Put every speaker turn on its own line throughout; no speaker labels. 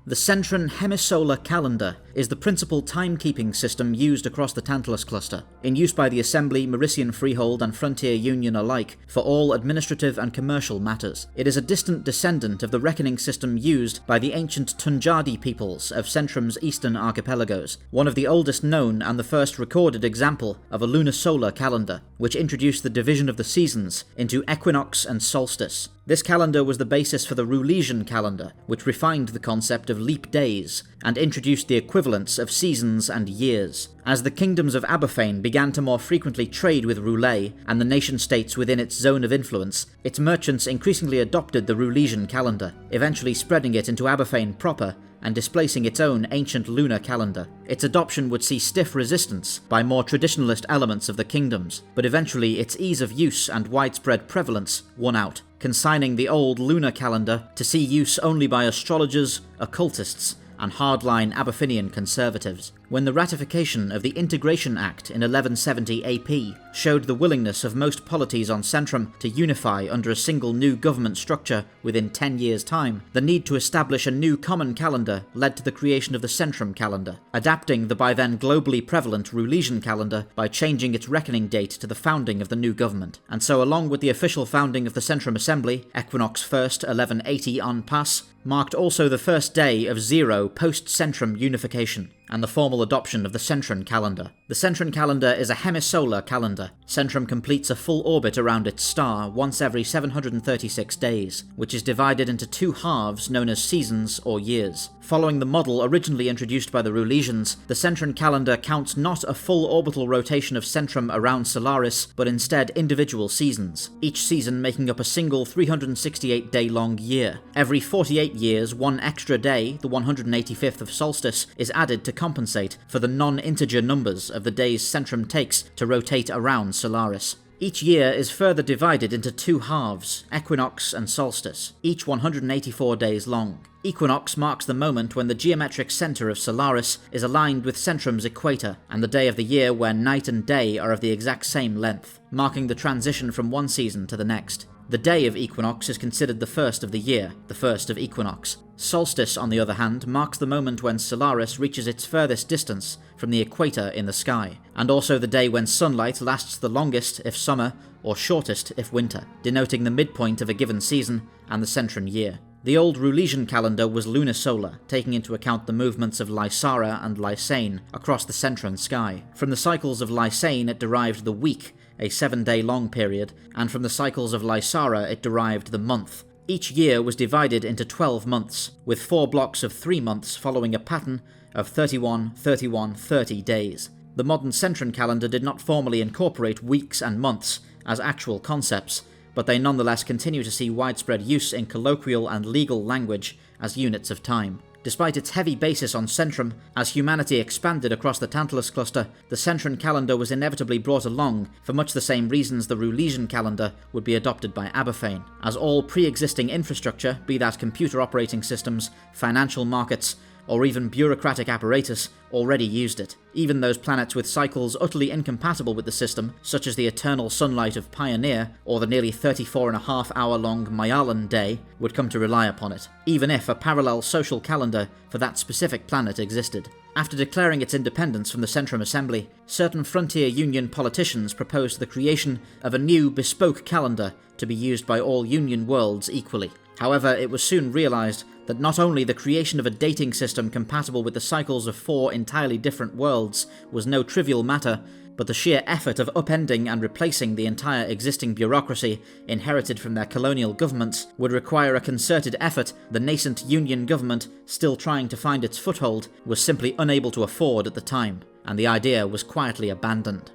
The Centran hemisolar calendar is the principal timekeeping system used across the Tantalus cluster, in use by the Assembly, Merician Freehold and Frontier Union alike for all administrative and commercial matters. It is a distant descendant of the reckoning system used by the ancient Tunjadi peoples of Centrum's eastern archipelagos, one of the oldest known and the first recorded example of a lunisolar calendar, which introduced the division of the seasons into equinox and solstice. This calendar was the basis for the Rulesian calendar, which refined the concept of leap days and introduced the equivalents of seasons and years. As the kingdoms of Aberfane began to more frequently trade with Roulais and the nation-states within its zone of influence, its merchants increasingly adopted the Rulesian calendar, eventually spreading it into Aberfane proper and displacing its own ancient lunar calendar. Its adoption would see stiff resistance by more traditionalist elements of the kingdoms, but eventually its ease of use and widespread prevalence won out, consigning the old lunar calendar to see use only by astrologers, occultists, and hardline Aberfinian conservatives. When the ratification of the Integration Act in 1170 AP showed the willingness of most polities on Centrum to unify under a single new government structure within 10 years' time, the need to establish a new common calendar led to the creation of the Centrum calendar, adapting the by then globally prevalent Rulesian calendar by changing its reckoning date to the founding of the new government. And so, along with the official founding of the Centrum Assembly, Equinox 1st 1180 en passe, marked also the first day of zero post-Centrum unification, and the formal adoption of the Centran calendar. The Centran calendar is a hemisolar calendar. Centrum completes a full orbit around its star once every 736 days, which is divided into two halves known as seasons or years. Following the model originally introduced by the Rulesians, the Centran calendar counts not a full orbital rotation of Centrum around Solaris, but instead individual seasons, each season making up a single 368-day-long year. Every 48 years, one extra day, the 185th of solstice, is added to compensate for the non-integer numbers of the days Centrum takes to rotate around Solaris. Each year is further divided into two halves, equinox and solstice, each 184 days long. Equinox marks the moment when the geometric centre of Solaris is aligned with Centrum's equator, and the day of the year where night and day are of the exact same length, marking the transition from one season to the next. The day of equinox is considered the first of the year, the first of equinox. Solstice, on the other hand, marks the moment when Solaris reaches its furthest distance from the equator in the sky, and also the day when sunlight lasts the longest if summer, or shortest if winter, denoting the midpoint of a given season and the Centran year. The old Rulesian calendar was lunisolar, taking into account the movements of Lysara and Lysane across the Centran sky. From the cycles of Lysane it derived the week, a 7-day-long period, and from the cycles of Lysara it derived the month. Each year was divided into 12 months, with 4 blocks of 3 months following a pattern of 31, 31, 30 days. The modern Centran calendar did not formally incorporate weeks and months as actual concepts, but they nonetheless continue to see widespread use in colloquial and legal language as units of time. Despite its heavy basis on Centrum, as humanity expanded across the Tantalus cluster, the Centran calendar was inevitably brought along for much the same reasons the Rulesian calendar would be adopted by Aberfane, as all pre-existing infrastructure, be that computer operating systems, financial markets, or even bureaucratic apparatus, already used it. Even those planets with cycles utterly incompatible with the system, such as the eternal sunlight of Pioneer, or the nearly 34.5-hour-long Mayalan day, would come to rely upon it, even if a parallel social calendar for that specific planet existed. After declaring its independence from the Centrum Assembly, certain Frontier Union politicians proposed the creation of a new bespoke calendar to be used by all Union worlds equally. However, it was soon realised that not only the creation of a dating system compatible with the cycles of 4 entirely different worlds was no trivial matter, but the sheer effort of upending and replacing the entire existing bureaucracy inherited from their colonial governments would require a concerted effort the nascent Union government, still trying to find its foothold, was simply unable to afford at the time, and the idea was quietly abandoned.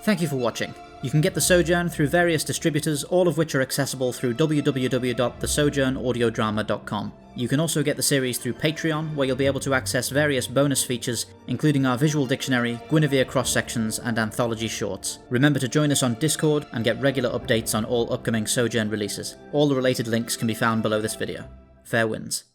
Thank you for watching. You can get the Sojourn through various distributors, all of which are accessible through www.thesojournaudiodrama.com. You can also get the series through Patreon, where you'll be able to access various bonus features, including our visual dictionary, Guinevere cross-sections, and anthology shorts. Remember to join us on Discord and get regular updates on all upcoming Sojourn releases. All the related links can be found below this video. Fair winds.